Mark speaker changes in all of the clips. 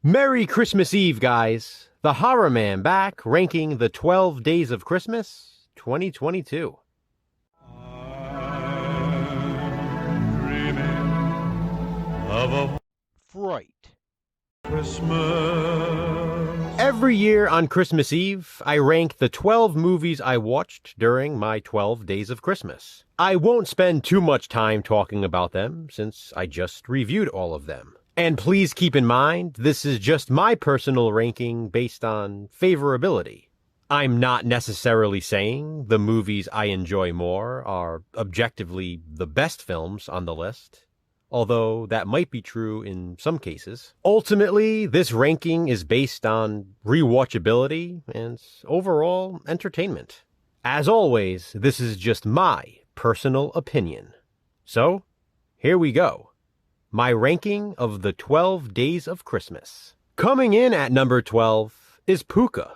Speaker 1: Merry Christmas Eve, guys. The Horror Man back, ranking the 12 Days of Christmas 2022.
Speaker 2: I'm dreaming of a
Speaker 3: Fright.
Speaker 2: Christmas.
Speaker 1: Every year on Christmas Eve, I rank the 12 movies I watched during my 12 Days of Christmas. I won't spend too much time talking about them, since I just reviewed all of them. And please keep in mind, this is just my personal ranking based on favorability. I'm not necessarily saying the movies I enjoy more are objectively the best films on the list, although that might be true in some cases. Ultimately, this ranking is based on rewatchability and overall entertainment. As always, this is just my personal opinion. So, here we go. My ranking of the 12 Days of Christmas. Coming in at number 12 is Pucca.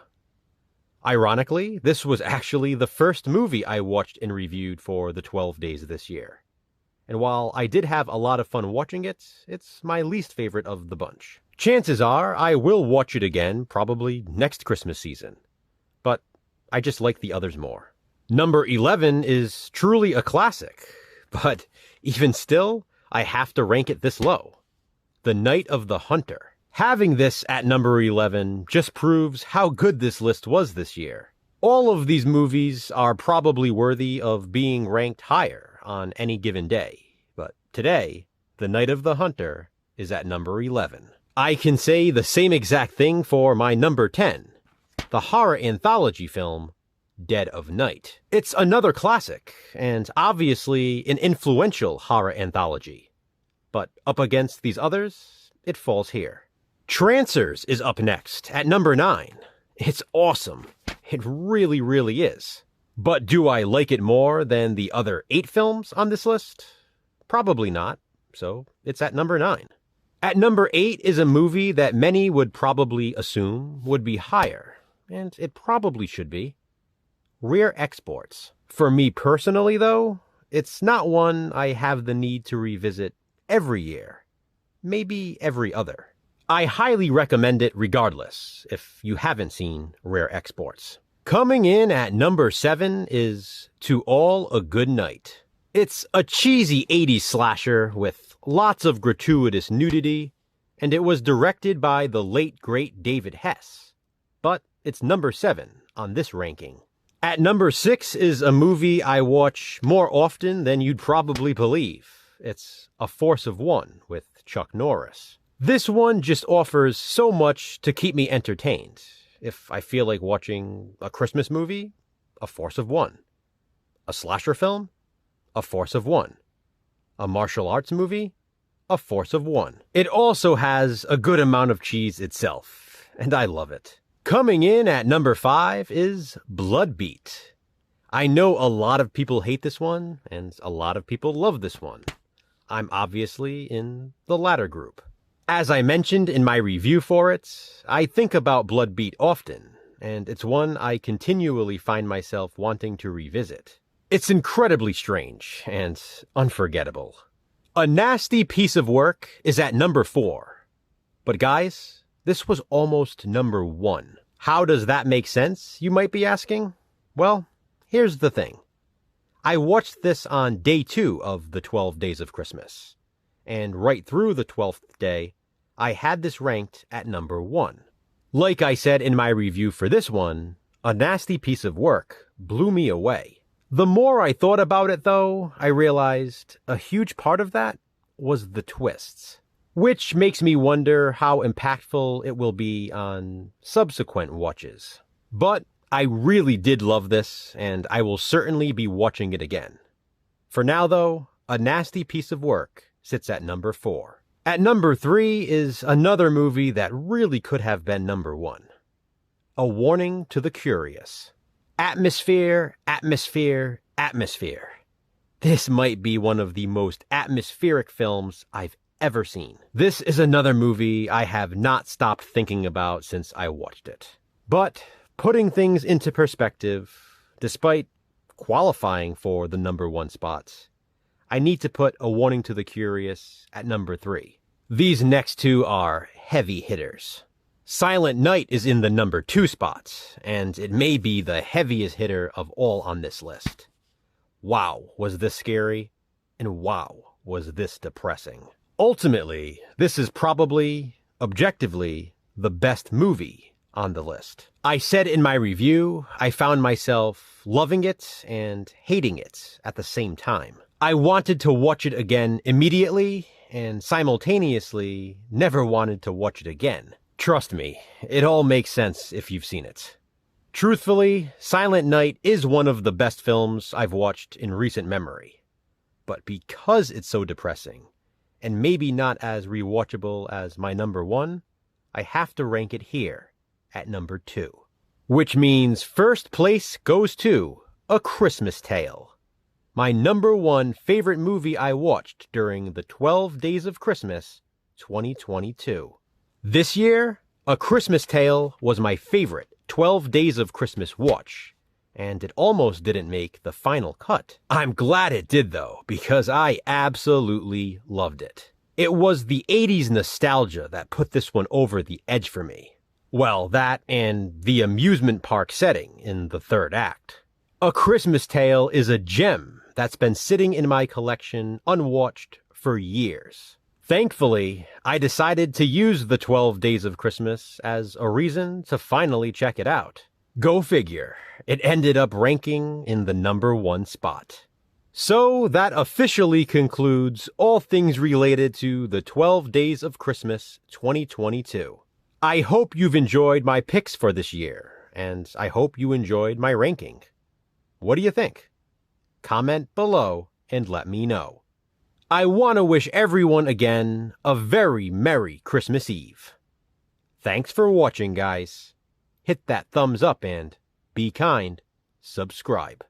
Speaker 1: Ironically, this was actually the first movie I watched and reviewed for the 12 days this year. And while I did have a lot of fun watching it, it's my least favorite of the bunch. Chances are I will watch it again, probably next Christmas season. But I just like the others more. Number 11 is truly a classic, but even still, I have to rank it this low. The Night of the Hunter. Having this at number 11 just proves how good this list was this year. All of these movies are probably worthy of being ranked higher on any given day, but today, The Night of the Hunter is at number 11. I can say the same exact thing for my number 10, the horror anthology film, Dead of Night. It's another classic, and obviously an influential horror anthology. But up against these others, it falls here. Trancers is up next, at number 9. It's awesome. It really, really is. But do I like it more than the other 8 films on this list? Probably not, so it's at number 9. At number 8 is a movie that many would probably assume would be higher, and it probably should be. Rare Exports. For me personally, though, it's not one I have the need to revisit every year. Maybe every other. I highly recommend it regardless, if you haven't seen Rare Exports. Coming in at number 7 is To All a Good Night. It's a cheesy 80s slasher with lots of gratuitous nudity, and it was directed by the late great David Hess. But it's number 7 on this ranking. At number 6 is a movie I watch more often than you'd probably believe. It's A Force of One with Chuck Norris. This one just offers so much to keep me entertained. If I feel like watching a Christmas movie, A Force of One. A slasher film, A Force of One. A martial arts movie, A Force of One. It also has a good amount of cheese itself, and I love it. Coming in at number 5 is Bloodbeat. I know a lot of people hate this one, and a lot of people love this one. I'm obviously in the latter group. As I mentioned in my review for it, I think about Bloodbeat often, and it's one I continually find myself wanting to revisit. It's incredibly strange and unforgettable. A Nasty Piece of Work is at number 4. But guys, this was almost number 1. How does that make sense, you might be asking? Well, here's the thing. I watched this on day 2 of the 12 Days of Christmas, and right through the 12th day, I had this ranked at number 1. Like I said in my review for this one, A Nasty Piece of Work blew me away. The more I thought about it, though, I realized a huge part of that was the twists, which makes me wonder how impactful it will be on subsequent watches. But I really did love this, and I will certainly be watching it again. For now, though, A Nasty Piece of Work sits at number 4. At number 3 is another movie that really could have been number 1. A Warning to the Curious. Atmosphere, atmosphere, atmosphere. This might be one of the most atmospheric films I've ever seen. This is another movie I have not stopped thinking about since I watched it. But putting things into perspective, despite qualifying for the number 1 spots, I need to put A Warning to the Curious at number 3. These next two are heavy hitters. Silent Night is in the number 2 spot, and it may be the heaviest hitter of all on this list. Wow, was this scary, and wow, was this depressing. Ultimately, this is probably, objectively, the best movie on the list. I said in my review, I found myself loving it and hating it at the same time. I wanted to watch it again immediately, and simultaneously never wanted to watch it again. Trust me, it all makes sense if you've seen it. Truthfully, Silent Night is one of the best films I've watched in recent memory. But because it's so depressing, and maybe not as rewatchable as my number 1, I have to rank it here at number 2. Which means first place goes to A Christmas Tale, my number 1 favorite movie I watched during the 12 Days of Christmas 2022. This year, A Christmas Tale was my favorite 12 Days of Christmas watch, and it almost didn't make the final cut. I'm glad it did though, because I absolutely loved it. It was the 80s nostalgia that put this one over the edge for me. Well, that and the amusement park setting in the third act. A Christmas Tale is a gem that's been sitting in my collection unwatched for years. Thankfully, I decided to use the 12 Days of Christmas as a reason to finally check it out. Go figure, it ended up ranking in the number 1 spot. So that officially concludes all things related to the 12 Days of Christmas 2022. I hope you've enjoyed my picks for this year, and I hope you enjoyed my ranking. What do you think? Comment below and let me know. I want to wish everyone again a very Merry Christmas Eve. Thanks for watching, guys. Hit that thumbs up and, be kind, subscribe.